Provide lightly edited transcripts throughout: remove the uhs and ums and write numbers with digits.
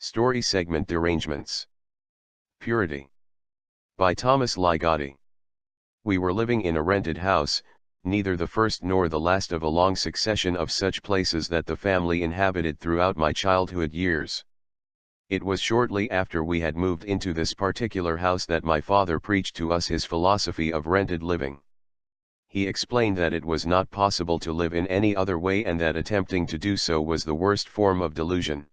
Story segment Derangements. Purity. By Thomas Ligotti. We were living in a rented house, neither the first nor the last of a long succession of such places that the family inhabited throughout my childhood years. It was shortly after we had moved into this particular house that my father preached to us his philosophy of rented living. He explained that it was not possible to live in any other way and that attempting to do so was the worst form of delusion.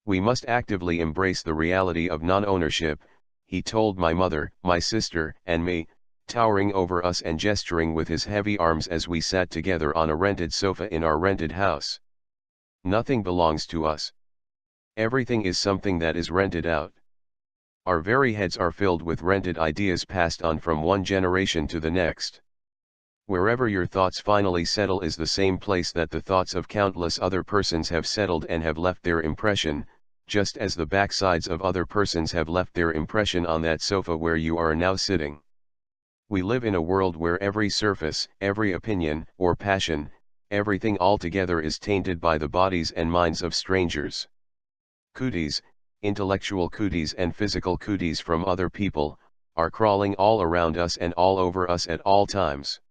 We must actively embrace the reality of non-ownership, he told my mother, my sister, and me, towering over us and gesturing with his heavy arms as we sat together on a rented sofa in our rented house. Nothing belongs to us. Everything is something that is rented out. Our very heads are filled with rented ideas passed on from one generation to the next. Wherever your thoughts finally settle is the same place that the thoughts of countless other persons have settled and have left their impression, just as the backsides of other persons have left their impression on that sofa where you are now sitting. We live in a world where every surface, every opinion, or passion, everything altogether is tainted by the bodies and minds of strangers. Cooties, intellectual cooties and physical cooties from other people, are crawling all around us and all over us at all times.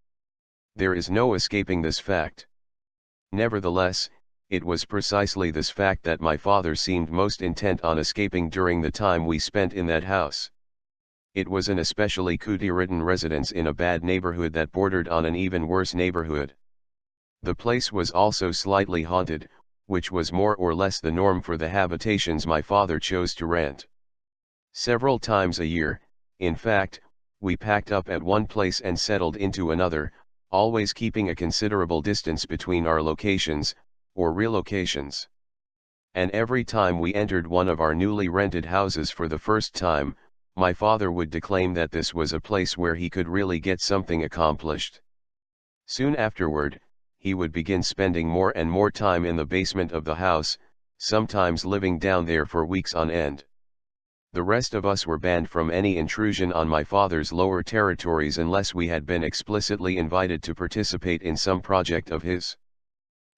There is no escaping this fact. Nevertheless, it was precisely this fact that my father seemed most intent on escaping during the time we spent in that house. It was an especially cootie-ridden residence in a bad neighborhood that bordered on an even worse neighborhood. The place was also slightly haunted, which was more or less the norm for the habitations my father chose to rent. Several times a year, in fact, we packed up at one place and settled into another, always keeping a considerable distance between our locations, or relocations. And every time we entered one of our newly rented houses for the first time, my father would declaim that this was a place where he could really get something accomplished. Soon afterward, he would begin spending more and more time in the basement of the house, sometimes living down there for weeks on end. The rest of us were banned from any intrusion on my father's lower territories unless we had been explicitly invited to participate in some project of his.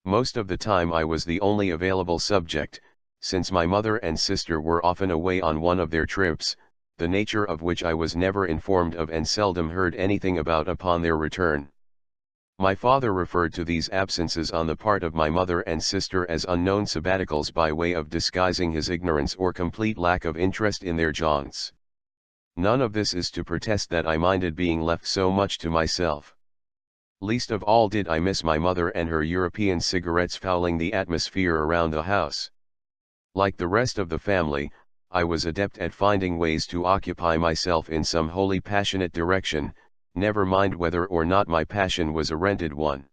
Most of the time I was the only available subject, since my mother and sister were often away on one of their trips, the nature of which I was never informed of and seldom heard anything about upon their return. My father referred to these absences on the part of my mother and sister as unknown sabbaticals by way of disguising his ignorance or complete lack of interest in their jaunts. None of this is to protest that I minded being left so much to myself. Least of all did I miss my mother and her European cigarettes fouling the atmosphere around the house. Like the rest of the family, I was adept at finding ways to occupy myself in some wholly passionate direction, never mind whether or not my passion was a rented one.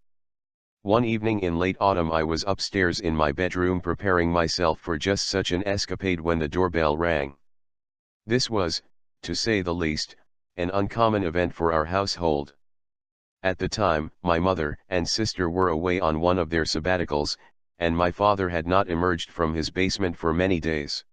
One evening in late autumn I was upstairs in my bedroom preparing myself for just such an escapade when the doorbell rang. This was, to say the least, an uncommon event for our household. At the time, my mother and sister were away on one of their sabbaticals, and my father had not emerged from his basement for many days.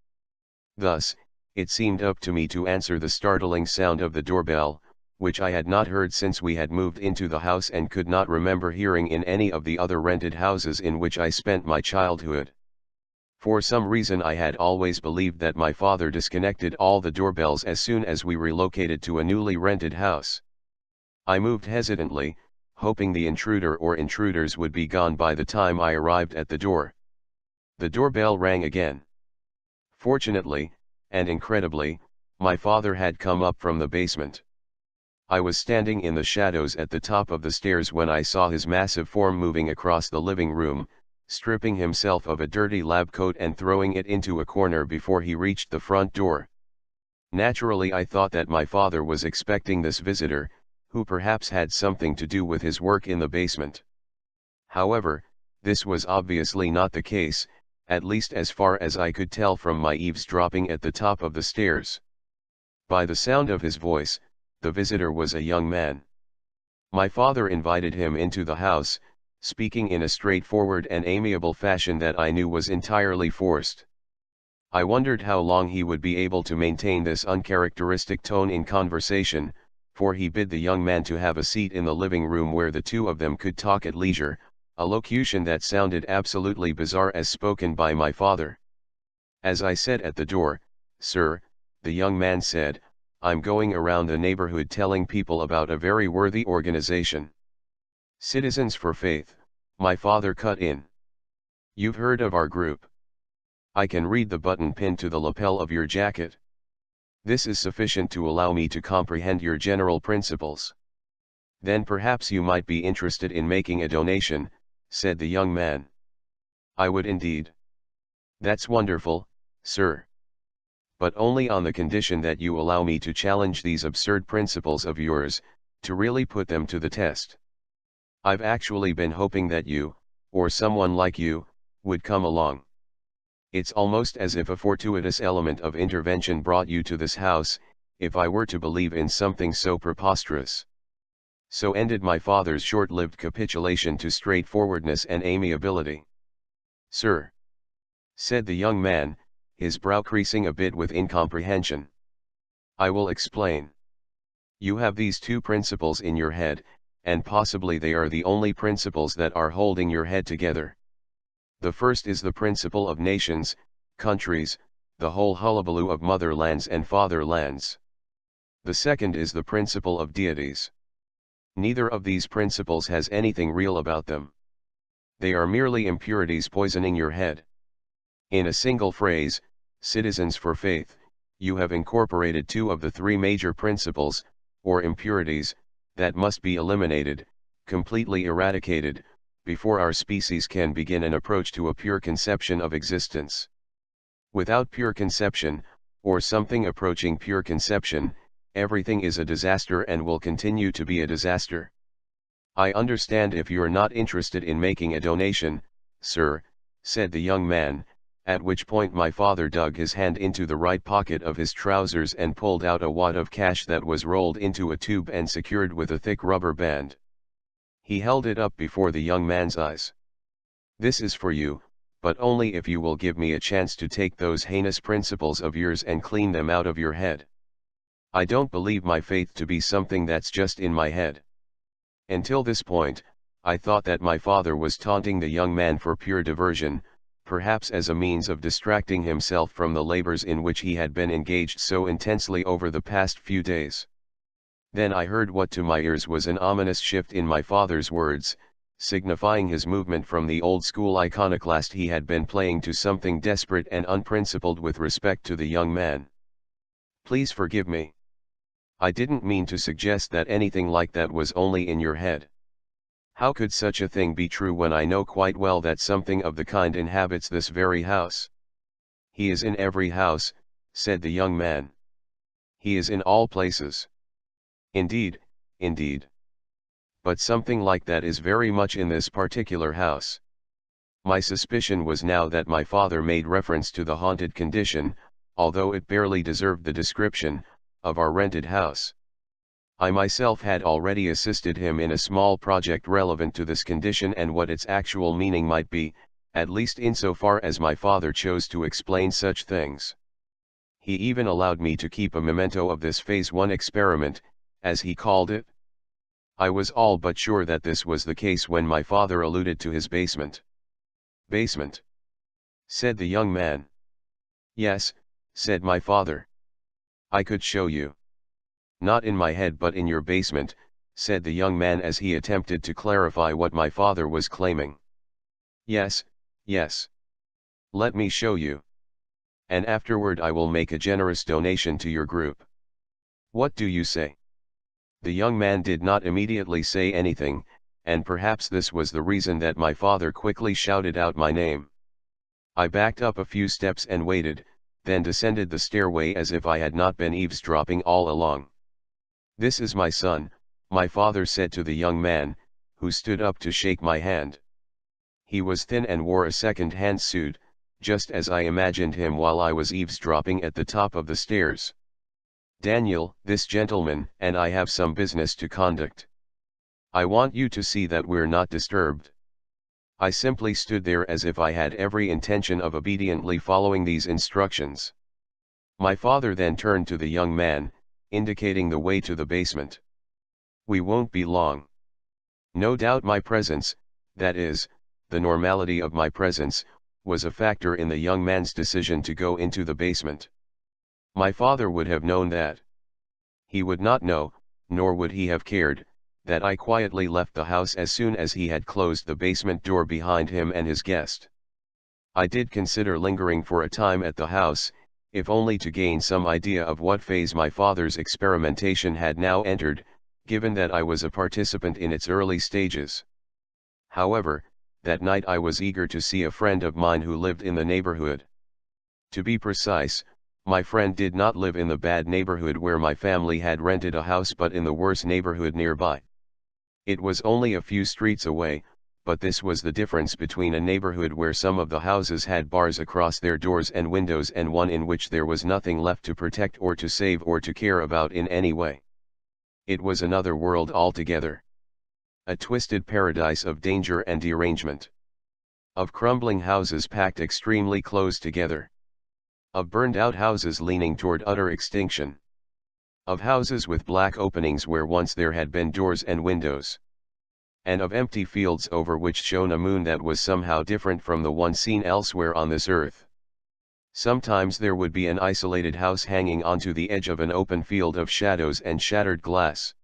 Thus, it seemed up to me to answer the startling sound of the doorbell, which I had not heard since we had moved into the house and could not remember hearing in any of the other rented houses in which I spent my childhood. For some reason I had always believed that my father disconnected all the doorbells as soon as we relocated to a newly rented house. I moved hesitantly, hoping the intruder or intruders would be gone by the time I arrived at the door. The doorbell rang again. Fortunately, and incredibly, my father had come up from the basement. I was standing in the shadows at the top of the stairs when I saw his massive form moving across the living room, stripping himself of a dirty lab coat and throwing it into a corner before he reached the front door. Naturally I thought that my father was expecting this visitor, who perhaps had something to do with his work in the basement. However, this was obviously not the case, at least as far as I could tell from my eavesdropping at the top of the stairs. By the sound of his voice, the visitor was a young man. My father invited him into the house, speaking in a straightforward and amiable fashion that I knew was entirely forced. I wondered how long he would be able to maintain this uncharacteristic tone in conversation, for he bid the young man to have a seat in the living room where the two of them could talk at leisure, a locution that sounded absolutely bizarre as spoken by my father. As I said at the door, "Sir," the young man said, "I'm going around the neighborhood telling people about a very worthy organization." "Citizens for Faith," my father cut in. "You've heard of our group. I can read the button pinned to the lapel of your jacket. This is sufficient to allow me to comprehend your general principles. Then perhaps you might be interested in making a donation," said the young man. "I would indeed." "That's wonderful, sir. But only on the condition that you allow me to challenge these absurd principles of yours, to really put them to the test. I've actually been hoping that you, or someone like you, would come along. It's almost as if a fortuitous element of intervention brought you to this house, if I were to believe in something so preposterous." So ended my father's short-lived capitulation to straightforwardness and amiability. "Sir," said the young man, his brow creasing a bit with incomprehension. "I will explain. You have these two principles in your head, and possibly they are the only principles that are holding your head together. The first is the principle of nations, countries, the whole hullabaloo of motherlands and fatherlands. The second is the principle of deities. Neither of these principles has anything real about them. They are merely impurities poisoning your head. In a single phrase, Citizens for Faith, you have incorporated two of the three major principles, or impurities, that must be eliminated, completely eradicated, before our species can begin an approach to a pure conception of existence. Without pure conception, or something approaching pure conception, everything is a disaster and will continue to be a disaster. I understand if you're not interested in making a donation, sir," said the young man, at which point my father dug his hand into the right pocket of his trousers and pulled out a wad of cash that was rolled into a tube and secured with a thick rubber band. He held it up before the young man's eyes. "This is for you, but only if you will give me a chance to take those heinous principles of yours and clean them out of your head. I don't believe my faith to be something that's just in my head." Until this point, I thought that my father was taunting the young man for pure diversion, perhaps as a means of distracting himself from the labors in which he had been engaged so intensely over the past few days. Then I heard what to my ears was an ominous shift in my father's words, signifying his movement from the old-school iconoclast he had been playing to something desperate and unprincipled with respect to the young man. "Please forgive me. I didn't mean to suggest that anything like that was only in your head. How could such a thing be true when I know quite well that something of the kind inhabits this very house?" "He is in every house," said the young man. "He is in all places." "Indeed, indeed. But something like that is very much in this particular house." My suspicion was now that my father made reference to the haunted condition, although it barely deserved the description, of our rented house. I myself had already assisted him in a small project relevant to this condition and what its actual meaning might be, at least insofar as my father chose to explain such things. He even allowed me to keep a memento of this Phase 1 experiment, as he called it. I was all but sure that this was the case when my father alluded to his basement. "Basement?" said the young man. "Yes," said my father. "I could show you." "Not in my head but in your basement," said the young man as he attempted to clarify what my father was claiming. "Yes, yes. Let me show you. And afterward I will make a generous donation to your group. What do you say?" The young man did not immediately say anything, and perhaps this was the reason that my father quickly shouted out my name. I backed up a few steps and waited, then descended the stairway as if I had not been eavesdropping all along. "This is my son," my father said to the young man, who stood up to shake my hand. He was thin and wore a second-hand suit, just as I imagined him while I was eavesdropping at the top of the stairs. "Daniel, this gentleman and I have some business to conduct. I want you to see that we're not disturbed." I simply stood there as if I had every intention of obediently following these instructions. My father then turned to the young man, indicating the way to the basement. "We won't be long. No doubt my presence, that is, the normality of my presence, was a factor in the young man's decision to go into the basement. My father would have known that. He would not know, nor would he have cared, that I quietly left the house as soon as he had closed the basement door behind him and his guest. I did consider lingering for a time at the house, if only to gain some idea of what phase my father's experimentation had now entered, given that I was a participant in its early stages. However, that night I was eager to see a friend of mine who lived in the neighborhood. To be precise, my friend did not live in the bad neighborhood where my family had rented a house but in the worse neighborhood nearby. It was only a few streets away, but this was the difference between a neighborhood where some of the houses had bars across their doors and windows and one in which there was nothing left to protect or to save or to care about in any way. It was another world altogether. A twisted paradise of danger and derangement. Of crumbling houses packed extremely close together. Of burned-out houses leaning toward utter extinction. Of houses with black openings where once there had been doors and windows. And of empty fields over which shone a moon that was somehow different from the one seen elsewhere on this earth. Sometimes there would be an isolated house hanging onto the edge of an open field of shadows and shattered glass.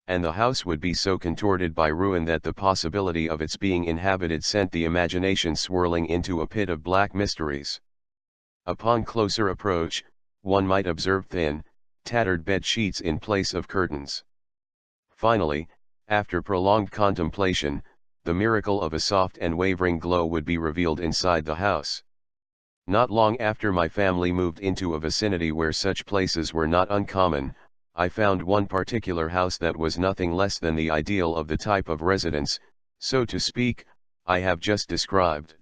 And the house would be so contorted by ruin that the possibility of its being inhabited sent the imagination swirling into a pit of black mysteries. Upon closer approach, one might observe thin, tattered bed sheets in place of curtains. Finally, after prolonged contemplation, the miracle of a soft and wavering glow would be revealed inside the house. Not long after my family moved into a vicinity where such places were not uncommon, I found one particular house that was nothing less than the ideal of the type of residence, so to speak, I have just described.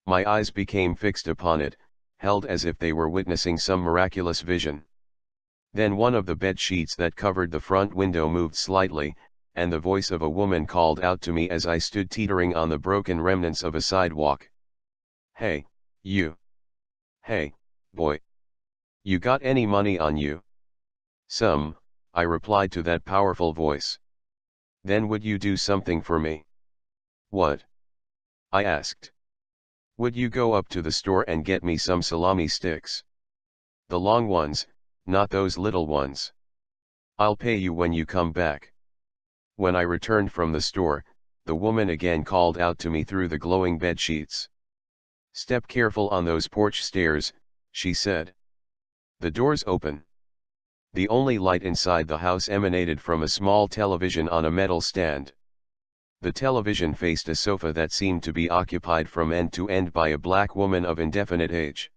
My eyes became fixed upon it, held as if they were witnessing some miraculous vision. Then one of the bed sheets that covered the front window moved slightly, and the voice of a woman called out to me as I stood teetering on the broken remnants of a sidewalk. "Hey, you. Hey, boy. You got any money on you?" "Some," I replied to that powerful voice. "Then would you do something for me?" "What?" I asked. "Would you go up to the store and get me some salami sticks? The long ones, not those little ones. I'll pay you when you come back." When I returned from the store, the woman again called out to me through the glowing bed sheets. "Step careful on those porch stairs," she said. "The door's open." The only light inside the house emanated from a small television on a metal stand. The television faced a sofa that seemed to be occupied from end to end by a black woman of indefinite age.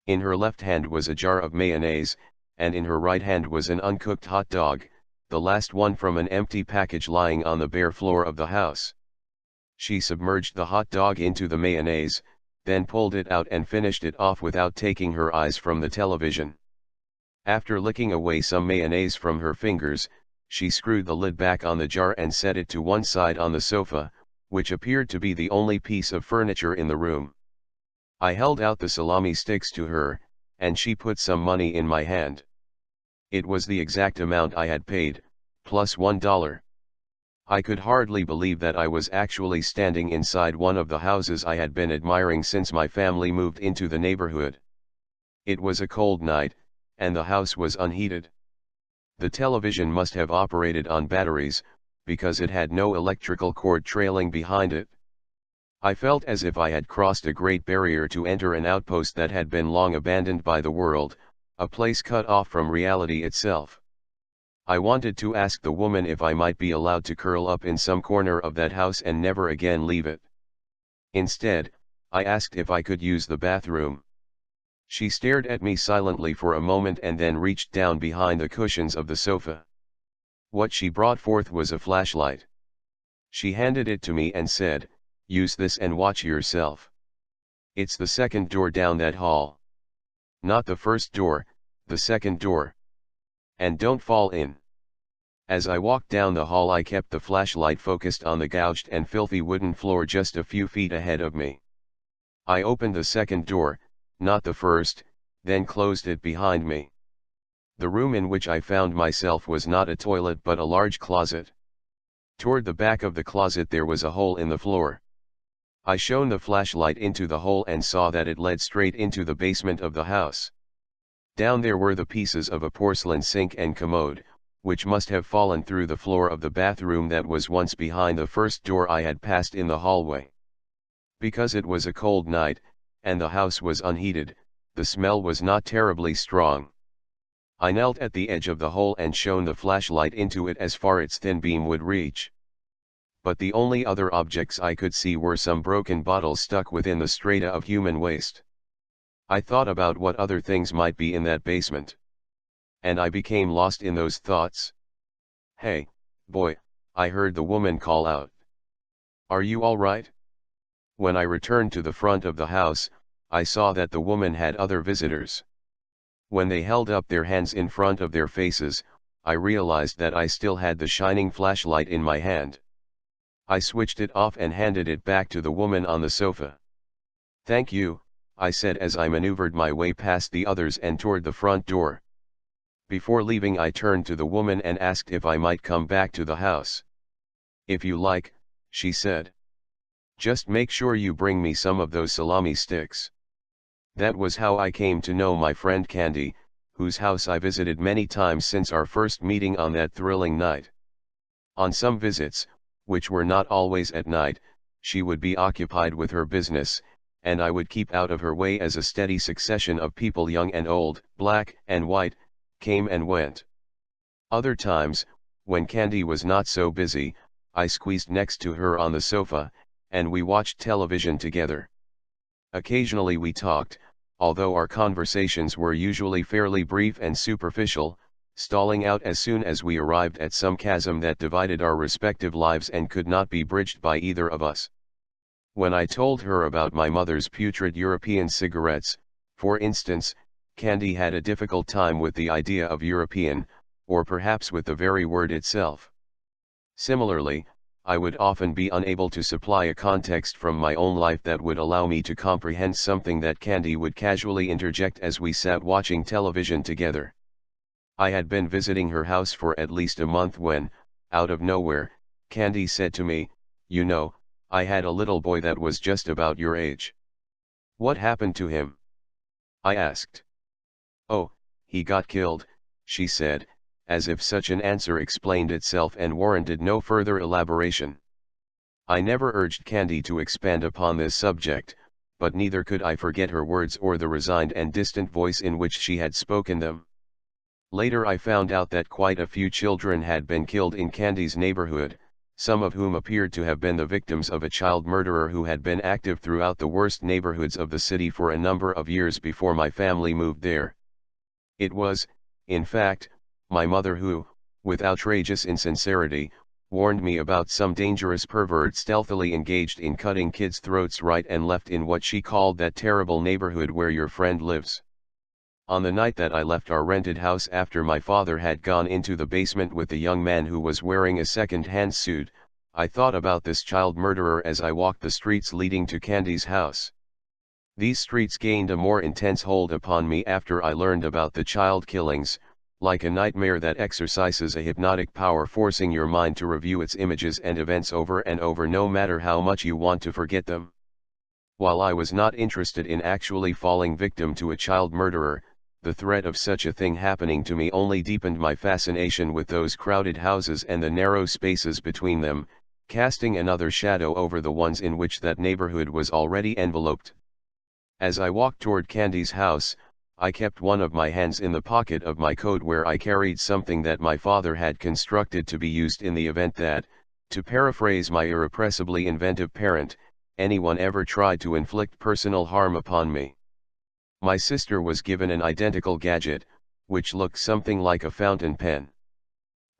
In her left hand was a jar of mayonnaise, and in her right hand was an uncooked hot dog, the last one from an empty package lying on the bare floor of the house. She submerged the hot dog into the mayonnaise, then pulled it out and finished it off without taking her eyes from the television. After licking away some mayonnaise from her fingers, she screwed the lid back on the jar and set it to one side on the sofa, which appeared to be the only piece of furniture in the room. I held out the salami sticks to her, and she put some money in my hand. It was the exact amount I had paid, plus $1. I could hardly believe that I was actually standing inside one of the houses I had been admiring since my family moved into the neighborhood. It was a cold night, and the house was unheated. The television must have operated on batteries, because it had no electrical cord trailing behind it. I felt as if I had crossed a great barrier to enter an outpost that had been long abandoned by the world, a place cut off from reality itself. I wanted to ask the woman if I might be allowed to curl up in some corner of that house and never again leave it. Instead, I asked if I could use the bathroom. She stared at me silently for a moment and then reached down behind the cushions of the sofa. What she brought forth was a flashlight. She handed it to me and said, "Use this and watch yourself. It's the second door down that hall. Not the first door, the second door. And don't fall in." As I walked down the hall I kept the flashlight focused on the gouged and filthy wooden floor just a few feet ahead of me. I opened the second door, not the first, then closed it behind me. The room in which I found myself was not a toilet but a large closet. Toward the back of the closet there was a hole in the floor. I shone the flashlight into the hole and saw that it led straight into the basement of the house. Down there were the pieces of a porcelain sink and commode, which must have fallen through the floor of the bathroom that was once behind the first door I had passed in the hallway. Because it was a cold night, and the house was unheated, the smell was not terribly strong. I knelt at the edge of the hole and shone the flashlight into it as far its thin beam would reach. But the only other objects I could see were some broken bottles stuck within the strata of human waste. I thought about what other things might be in that basement. And I became lost in those thoughts. "Hey, boy," I heard the woman call out. "Are you all right?" When I returned to the front of the house, I saw that the woman had other visitors. When they held up their hands in front of their faces, I realized that I still had the shining flashlight in my hand. I switched it off and handed it back to the woman on the sofa. "Thank you," I said as I maneuvered my way past the others and toward the front door. Before leaving, I turned to the woman and asked if I might come back to the house. "If you like," she said. "Just make sure you bring me some of those salami sticks." That was how I came to know my friend Candy, whose house I visited many times since our first meeting on that thrilling night. On some visits, which were not always at night, she would be occupied with her business, and I would keep out of her way as a steady succession of people, young and old, black and white, came and went. Other times, when Candy was not so busy, I squeezed next to her on the sofa, and we watched television together. Occasionally we talked, although our conversations were usually fairly brief and superficial, stalling out as soon as we arrived at some chasm that divided our respective lives and could not be bridged by either of us. When I told her about my mother's putrid European cigarettes, for instance, Candy had a difficult time with the idea of European, or perhaps with the very word itself. Similarly, I would often be unable to supply a context from my own life that would allow me to comprehend something that Candy would casually interject as we sat watching television together. I had been visiting her house for at least a month when, out of nowhere, Candy said to me, "You know, I had a little boy that was just about your age." "What happened to him?" I asked. "Oh, he got killed," she said, as if such an answer explained itself and warranted no further elaboration. I never urged Candy to expand upon this subject, but neither could I forget her words or the resigned and distant voice in which she had spoken them. Later I found out that quite a few children had been killed in Candy's neighborhood, some of whom appeared to have been the victims of a child murderer who had been active throughout the worst neighborhoods of the city for a number of years before my family moved there. It was, in fact, my mother who, with outrageous insincerity, warned me about some dangerous pervert stealthily engaged in cutting kids' throats right and left in what she called that terrible neighborhood where your friend lives. On the night that I left our rented house after my father had gone into the basement with the young man who was wearing a second-hand suit, I thought about this child murderer as I walked the streets leading to Candy's house. These streets gained a more intense hold upon me after I learned about the child killings, like a nightmare that exercises a hypnotic power, forcing your mind to review its images and events over and over no matter how much you want to forget them. While I was not interested in actually falling victim to a child murderer, the threat of such a thing happening to me only deepened my fascination with those crowded houses and the narrow spaces between them, casting another shadow over the ones in which that neighborhood was already enveloped. As I walked toward Candy's house, I kept one of my hands in the pocket of my coat where I carried something that my father had constructed to be used in the event that, to paraphrase my irrepressibly inventive parent, anyone ever tried to inflict personal harm upon me. My sister was given an identical gadget, which looked something like a fountain pen.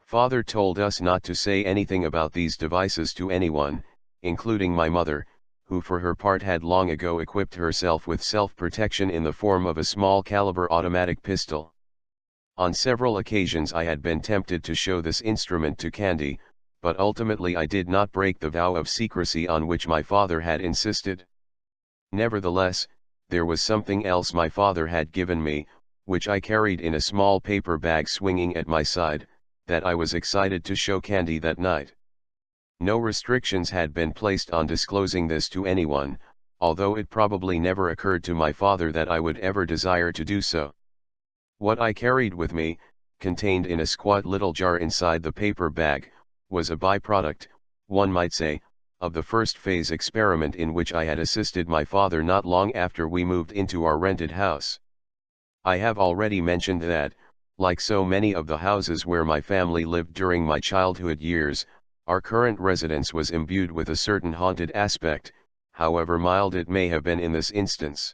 Father told us not to say anything about these devices to anyone, including my mother, who for her part had long ago equipped herself with self-protection in the form of a small-caliber automatic pistol. On several occasions I had been tempted to show this instrument to Candy, but ultimately I did not break the vow of secrecy on which my father had insisted. Nevertheless, there was something else my father had given me, which I carried in a small paper bag swinging at my side, that I was excited to show Candy that night. No restrictions had been placed on disclosing this to anyone, although it probably never occurred to my father that I would ever desire to do so. What I carried with me, contained in a squat little jar inside the paper bag, was a byproduct, one might say, of the first phase experiment in which I had assisted my father not long after we moved into our rented house. I have already mentioned that, like so many of the houses where my family lived during my childhood years, our current residence was imbued with a certain haunted aspect, however mild it may have been in this instance.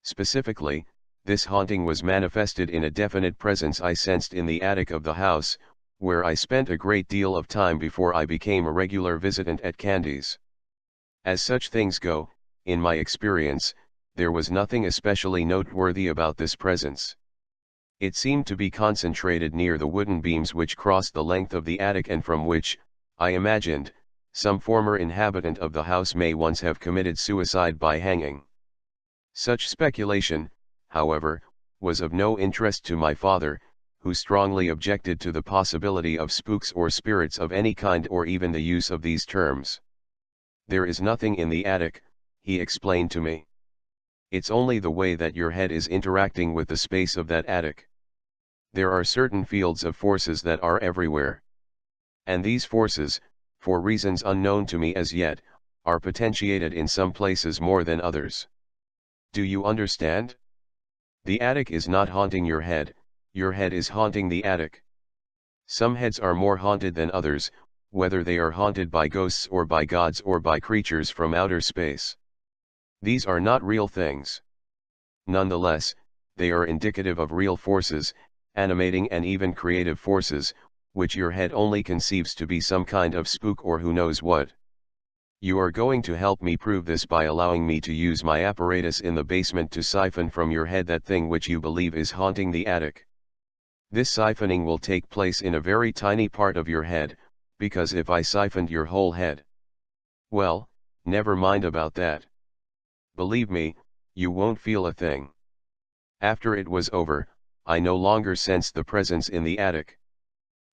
Specifically, this haunting was manifested in a definite presence I sensed in the attic of the house, where I spent a great deal of time before I became a regular visitant at Candy's. As such things go, in my experience, there was nothing especially noteworthy about this presence. It seemed to be concentrated near the wooden beams which crossed the length of the attic and from which, I imagined, some former inhabitant of the house may once have committed suicide by hanging. Such speculation, however, was of no interest to my father, who strongly objected to the possibility of spooks or spirits of any kind or even the use of these terms. "There is nothing in the attic," he explained to me. "It's only the way that your head is interacting with the space of that attic. There are certain fields of forces that are everywhere. And these forces, for reasons unknown to me as yet, are potentiated in some places more than others. Do you understand? The attic is not haunting your head is haunting the attic. Some heads are more haunted than others, whether they are haunted by ghosts or by gods or by creatures from outer space. These are not real things. Nonetheless, they are indicative of real forces, animating and even creative forces, which your head only conceives to be some kind of spook or who knows what. You are going to help me prove this by allowing me to use my apparatus in the basement to siphon from your head that thing which you believe is haunting the attic. This siphoning will take place in a very tiny part of your head, because if I siphoned your whole head, well, never mind about that. Believe me, you won't feel a thing." After it was over, I no longer sensed the presence in the attic.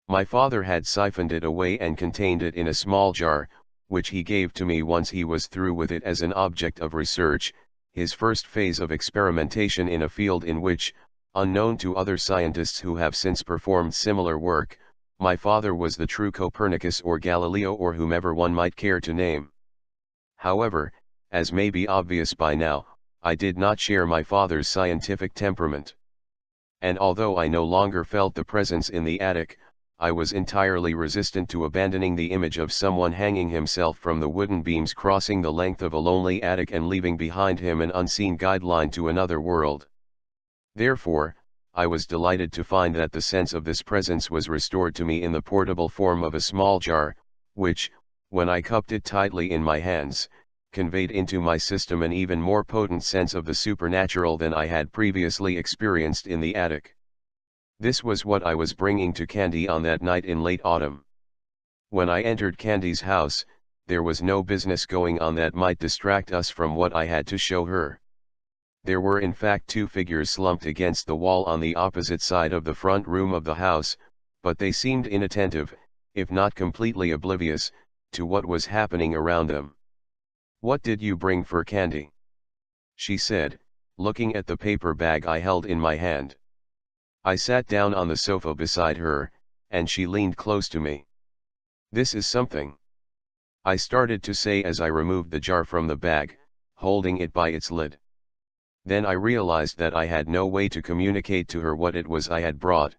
My father had siphoned it away and contained it in a small jar, which he gave to me once he was through with it as an object of research, his first phase of experimentation in a field in which, unknown to other scientists who have since performed similar work, my father was the true Copernicus or Galileo or whomever one might care to name. However, as may be obvious by now, I did not share my father's scientific temperament. And although I no longer felt the presence in the attic, I was entirely resistant to abandoning the image of someone hanging himself from the wooden beams crossing the length of a lonely attic and leaving behind him an unseen guideline to another world. Therefore, I was delighted to find that the sense of this presence was restored to me in the portable form of a small jar, which, when I cupped it tightly in my hands, conveyed into my system an even more potent sense of the supernatural than I had previously experienced in the attic. This was what I was bringing to Candy on that night in late autumn. When I entered Candy's house, there was no business going on that might distract us from what I had to show her. There were in fact two figures slumped against the wall on the opposite side of the front room of the house, but they seemed inattentive, if not completely oblivious, to what was happening around them. "What did you bring for Candy?" she said, looking at the paper bag I held in my hand. I sat down on the sofa beside her, and she leaned close to me. "This is something," I started to say as I removed the jar from the bag, holding it by its lid. Then I realized that I had no way to communicate to her what it was I had brought.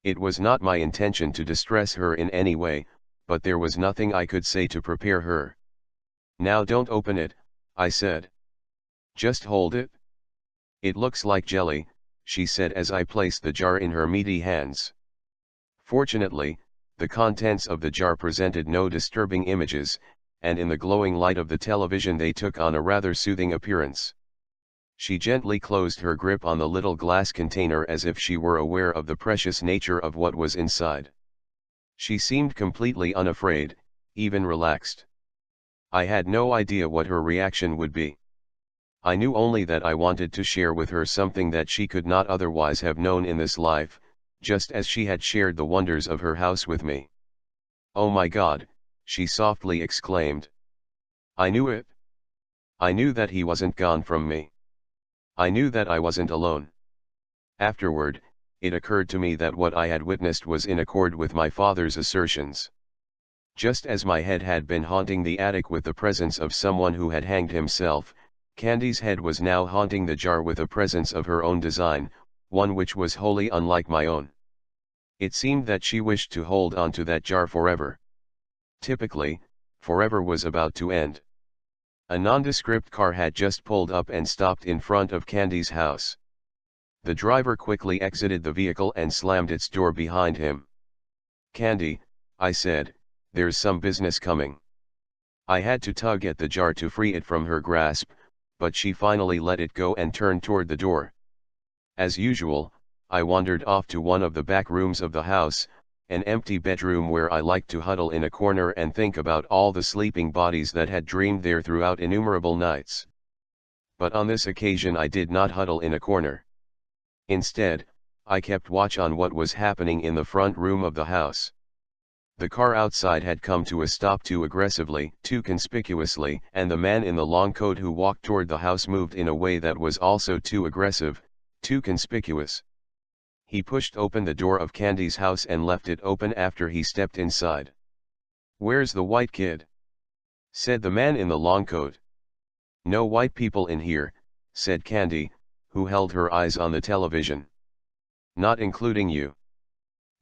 It was not my intention to distress her in any way, but there was nothing I could say to prepare her. "Now don't open it," I said. "Just hold it. It looks like jelly," she said as I placed the jar in her meaty hands. Fortunately, the contents of the jar presented no disturbing images, and in the glowing light of the television they took on a rather soothing appearance. She gently closed her grip on the little glass container as if she were aware of the precious nature of what was inside. She seemed completely unafraid, even relaxed. I had no idea what her reaction would be. I knew only that I wanted to share with her something that she could not otherwise have known in this life, just as she had shared the wonders of her house with me. "Oh my God," she softly exclaimed. I knew it. I knew that he wasn't gone from me. I knew that I wasn't alone. Afterward, it occurred to me that what I had witnessed was in accord with my father's assertions. Just as my head had been haunting the attic with the presence of someone who had hanged himself, Candy's head was now haunting the jar with a presence of her own design, one which was wholly unlike my own. It seemed that she wished to hold on to that jar forever. Typically, forever was about to end. A nondescript car had just pulled up and stopped in front of Candy's house. The driver quickly exited the vehicle and slammed its door behind him. Candy, I said, there's some business coming. I had to tug at the jar to free it from her grasp, but she finally let it go and turned toward the door. As usual, I wandered off to one of the back rooms of the house, an empty bedroom where I liked to huddle in a corner and think about all the sleeping bodies that had dreamed there throughout innumerable nights. But on this occasion I did not huddle in a corner. Instead, I kept watch on what was happening in the front room of the house. The car outside had come to a stop too aggressively, too conspicuously, and the man in the long coat who walked toward the house moved in a way that was also too aggressive, too conspicuous. He pushed open the door of Candy's house and left it open after he stepped inside. "Where's the white kid?" said the man in the long coat. "No white people in here," said Candy, who held her eyes on the television. "Not including you."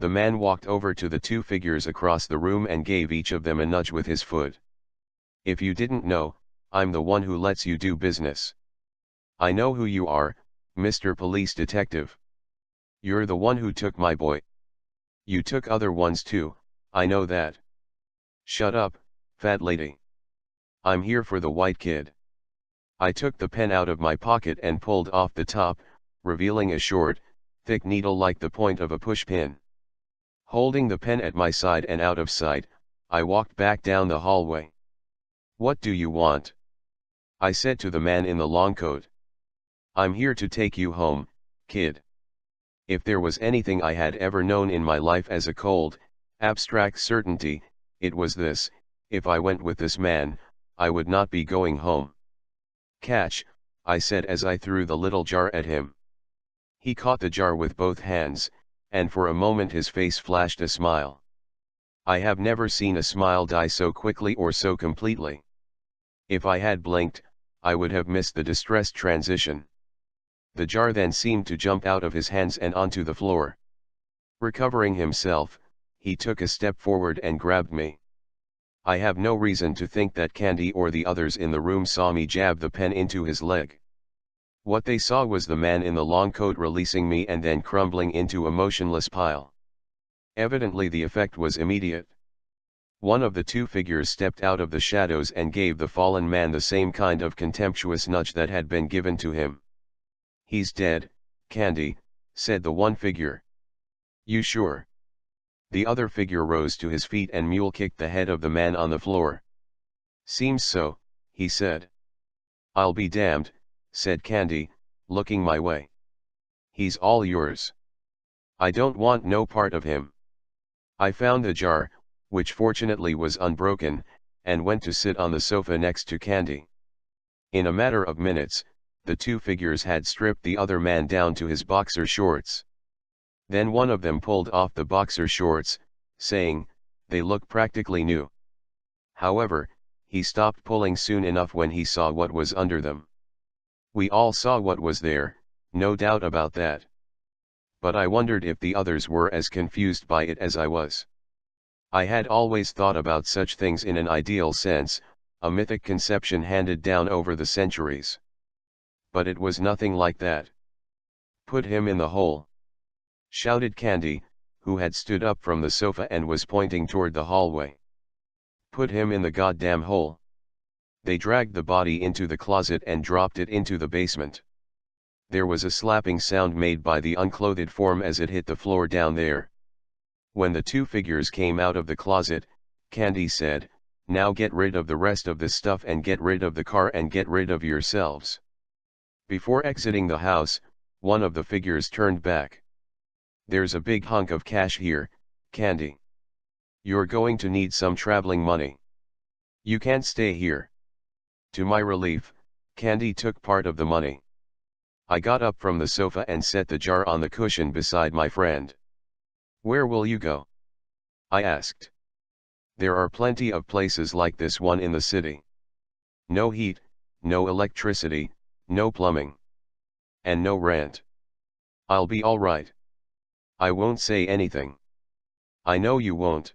The man walked over to the two figures across the room and gave each of them a nudge with his foot. "If you didn't know, I'm the one who lets you do business. I know who you are, Mr. Police Detective. You're the one who took my boy. You took other ones too, I know that. Shut up, fat lady. I'm here for the white kid." I took the pen out of my pocket and pulled off the top, revealing a short, thick needle like the point of a pushpin. Holding the pen at my side and out of sight, I walked back down the hallway. "What do you want?" I said to the man in the long coat. "I'm here to take you home, kid." If there was anything I had ever known in my life as a cold, abstract certainty, it was this: if I went with this man, I would not be going home. "Catch," I said as I threw the little jar at him. He caught the jar with both hands, and for a moment his face flashed a smile. I have never seen a smile die so quickly or so completely. If I had blinked, I would have missed the distressed transition. The jar then seemed to jump out of his hands and onto the floor. Recovering himself, he took a step forward and grabbed me. I have no reason to think that Candy or the others in the room saw me jab the pen into his leg. What they saw was the man in the long coat releasing me and then crumbling into a motionless pile. Evidently the effect was immediate. One of the two figures stepped out of the shadows and gave the fallen man the same kind of contemptuous nudge that had been given to him. "He's dead, Candy," said the one figure. "You sure?" The other figure rose to his feet and mule-kicked the head of the man on the floor. "Seems so," he said. "I'll be damned," said Candy, looking my way. "He's all yours. I don't want no part of him." I found the jar, which fortunately was unbroken, and went to sit on the sofa next to Candy. In a matter of minutes, the two figures had stripped the other man down to his boxer shorts. Then one of them pulled off the boxer shorts, saying, "They look practically new." However, he stopped pulling soon enough when he saw what was under them. We all saw what was there, no doubt about that. But I wondered if the others were as confused by it as I was. I had always thought about such things in an ideal sense, a mythic conception handed down over the centuries. But it was nothing like that. "Put him in the hole!" shouted Candy, who had stood up from the sofa and was pointing toward the hallway. "Put him in the goddamn hole!" They dragged the body into the closet and dropped it into the basement. There was a slapping sound made by the unclothed form as it hit the floor down there. When the two figures came out of the closet, Candy said, "Now get rid of the rest of the stuff and get rid of the car and get rid of yourselves." Before exiting the house, one of the figures turned back. "There's a big hunk of cash here, Candy." You're going to need some traveling money. You can't stay here. To my relief, Candy took part of the money. I got up from the sofa and set the jar on the cushion beside my friend. Where will you go? I asked. There are plenty of places like this one in the city. No heat, no electricity, no plumbing. And no rent. I'll be all right. I won't say anything. I know you won't.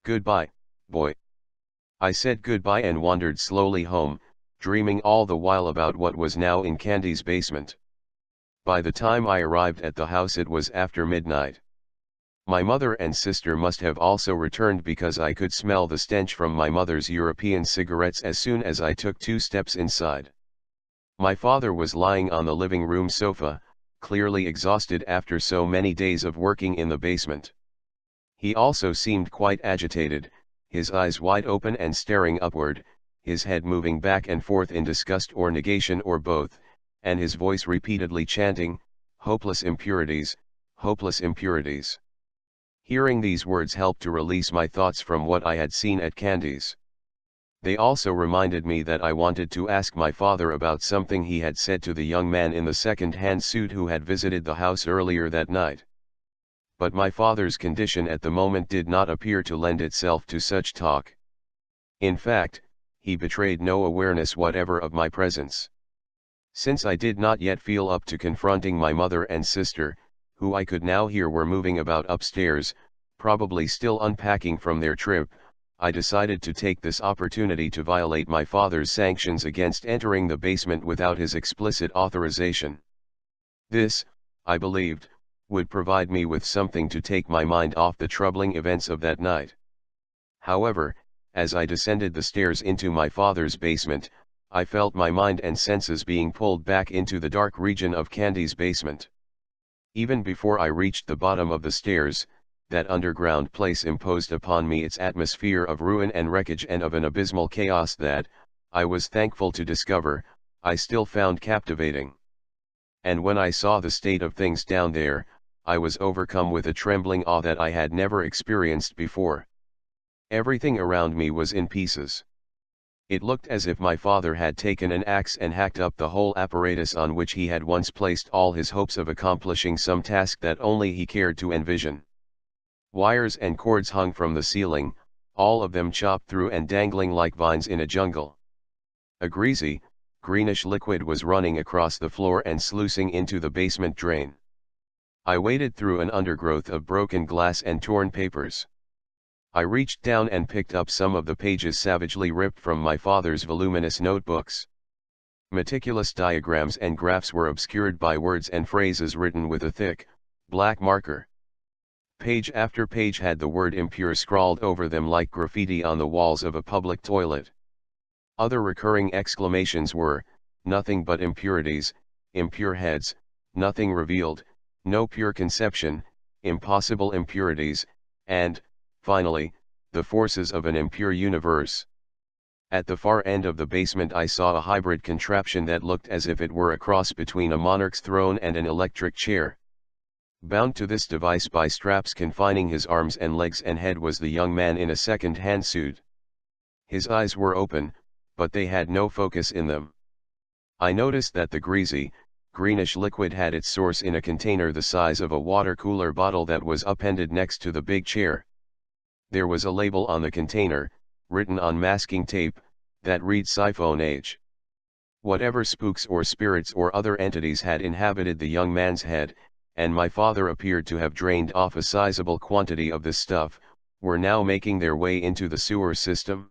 Goodbye, boy. I said goodbye and wandered slowly home, dreaming all the while about what was now in Candy's basement. By the time I arrived at the house it was after midnight. My mother and sister must have also returned because I could smell the stench from my mother's European cigarettes as soon as I took 2 steps inside. My father was lying on the living room sofa, clearly exhausted after so many days of working in the basement. He also seemed quite agitated, his eyes wide open and staring upward, his head moving back and forth in disgust or negation or both, and his voice repeatedly chanting, "Hopeless impurities, hopeless impurities." Hearing these words helped to release my thoughts from what I had seen at Candy's. They also reminded me that I wanted to ask my father about something he had said to the young man in the second-hand suit who had visited the house earlier that night. But my father's condition at the moment did not appear to lend itself to such talk. In fact, he betrayed no awareness whatever of my presence. Since I did not yet feel up to confronting my mother and sister, who I could now hear were moving about upstairs, probably still unpacking from their trip, I decided to take this opportunity to violate my father's sanctions against entering the basement without his explicit authorization. This, I believed, would provide me with something to take my mind off the troubling events of that night. However, as I descended the stairs into my father's basement, I felt my mind and senses being pulled back into the dark region of Candy's basement. Even before I reached the bottom of the stairs, that underground place imposed upon me its atmosphere of ruin and wreckage and of an abysmal chaos that, I was thankful to discover, I still found captivating. And when I saw the state of things down there, I was overcome with a trembling awe that I had never experienced before. Everything around me was in pieces. It looked as if my father had taken an axe and hacked up the whole apparatus on which he had once placed all his hopes of accomplishing some task that only he cared to envision. Wires and cords hung from the ceiling, all of them chopped through and dangling like vines in a jungle. A greasy, greenish liquid was running across the floor and sluicing into the basement drain. I waded through an undergrowth of broken glass and torn papers. I reached down and picked up some of the pages savagely ripped from my father's voluminous notebooks. Meticulous diagrams and graphs were obscured by words and phrases written with a thick, black marker. Page after page had the word impure scrawled over them like graffiti on the walls of a public toilet. Other recurring exclamations were, "Nothing but impurities, impure heads, nothing revealed, no pure conception, impossible impurities," and, finally, "the forces of an impure universe." At the far end of the basement I saw a hybrid contraption that looked as if it were a cross between a monarch's throne and an electric chair. Bound to this device by straps confining his arms and legs and head was the young man in a second-hand suit. His eyes were open, but they had no focus in them. I noticed that the greasy, greenish liquid had its source in a container the size of a water cooler bottle that was appended next to the big chair. There was a label on the container, written on masking tape, that read Siphon Age. Whatever spooks or spirits or other entities had inhabited the young man's head, and my father appeared to have drained off a sizable quantity of this stuff, were now making their way into the sewer system.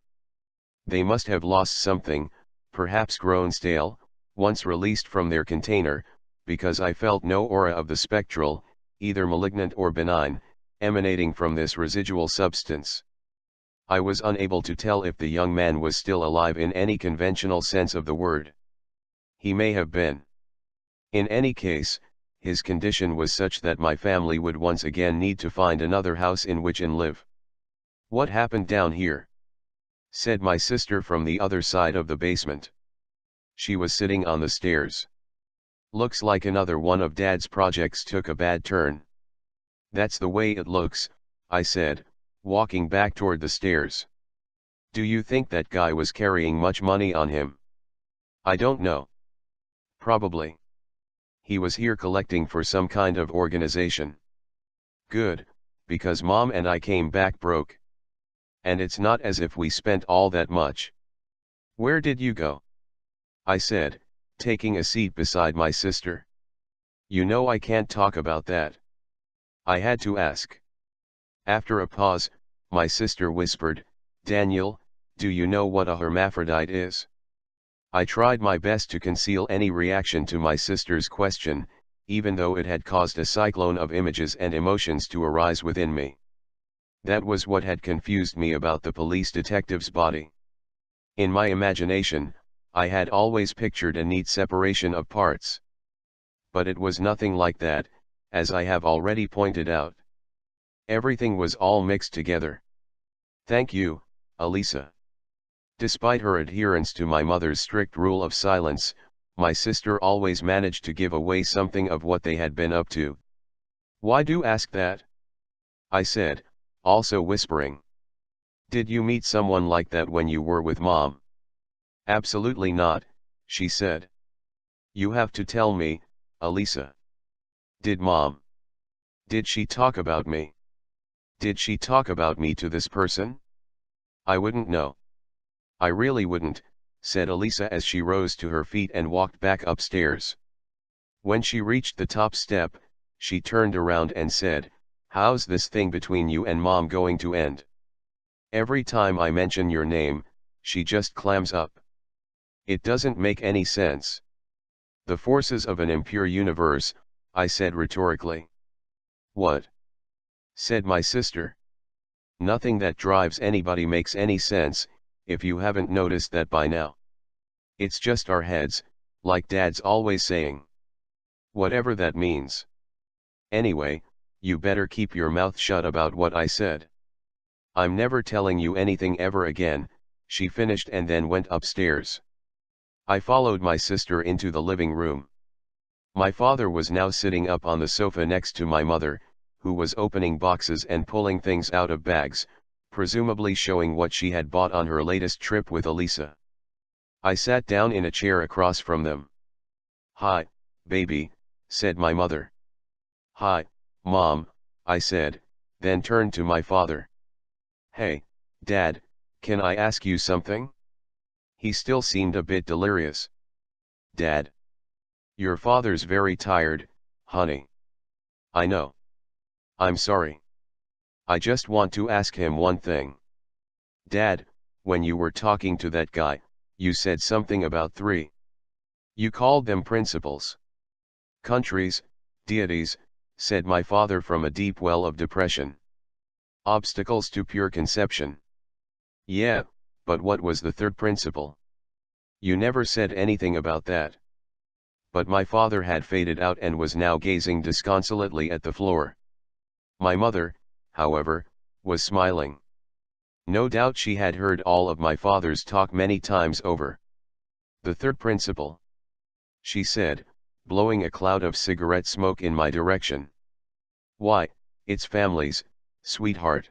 They must have lost something, perhaps grown stale, once released from their container, because I felt no aura of the spectral, either malignant or benign, emanating from this residual substance. I was unable to tell if the young man was still alive in any conventional sense of the word. He may have been. In any case, his condition was such that my family would once again need to find another house in which and live. "What happened down here?" said my sister from the other side of the basement. She was sitting on the stairs. "Looks like another one of Dad's projects took a bad turn." "That's the way it looks," I said, walking back toward the stairs. Do you think that guy was carrying much money on him? I don't know. Probably. He was here collecting for some kind of organization. Good, because Mom and I came back broke. And it's not as if we spent all that much. Where did you go? I said, taking a seat beside my sister. You know I can't talk about that. I had to ask. After a pause, my sister whispered, Daniel, do you know what a hermaphrodite is? I tried my best to conceal any reaction to my sister's question, even though it had caused a cyclone of images and emotions to arise within me. That was what had confused me about the police detective's body. In my imagination, I had always pictured a neat separation of parts. But it was nothing like that, as I have already pointed out. Everything was all mixed together. Thank you, Elisa. Despite her adherence to my mother's strict rule of silence, my sister always managed to give away something of what they had been up to. Why do you ask that? I said, also whispering. Did you meet someone like that when you were with Mom? Absolutely not, she said. You have to tell me, Elisa. Did Mom? Did she talk about me? Did she talk about me to this person? I wouldn't know. I really wouldn't, said Elisa as she rose to her feet and walked back upstairs. When she reached the top step, she turned around and said, how's this thing between you and Mom going to end? Every time I mention your name, she just clams up. It doesn't make any sense. The forces of an impure universe, I said rhetorically. What? Said my sister. Nothing that drives anybody makes any sense, if you haven't noticed that by now. It's just our heads, like Dad's always saying. Whatever that means. Anyway, you better keep your mouth shut about what I said. I'm never telling you anything ever again, she finished and then went upstairs. I followed my sister into the living room. My father was now sitting up on the sofa next to my mother, who was opening boxes and pulling things out of bags, presumably showing what she had bought on her latest trip with Elisa. I sat down in a chair across from them. Hi, baby, said my mother. Hi, Mom, I said, then turned to my father. Hey, Dad, can I ask you something? He still seemed a bit delirious. Dad. Your father's very tired, honey. I know. I'm sorry. I just want to ask him one thing. Dad, when you were talking to that guy, you said something about 3. You called them principles. Countries, deities, said my father from a deep well of depression. Obstacles to pure conception. Yeah, but what was the 3rd principle? You never said anything about that. But my father had faded out and was now gazing disconsolately at the floor. My mother, however, was smiling. No doubt she had heard all of my father's talk many times over. The 3rd principle, she said, blowing a cloud of cigarette smoke in my direction. Why, it's families, sweetheart.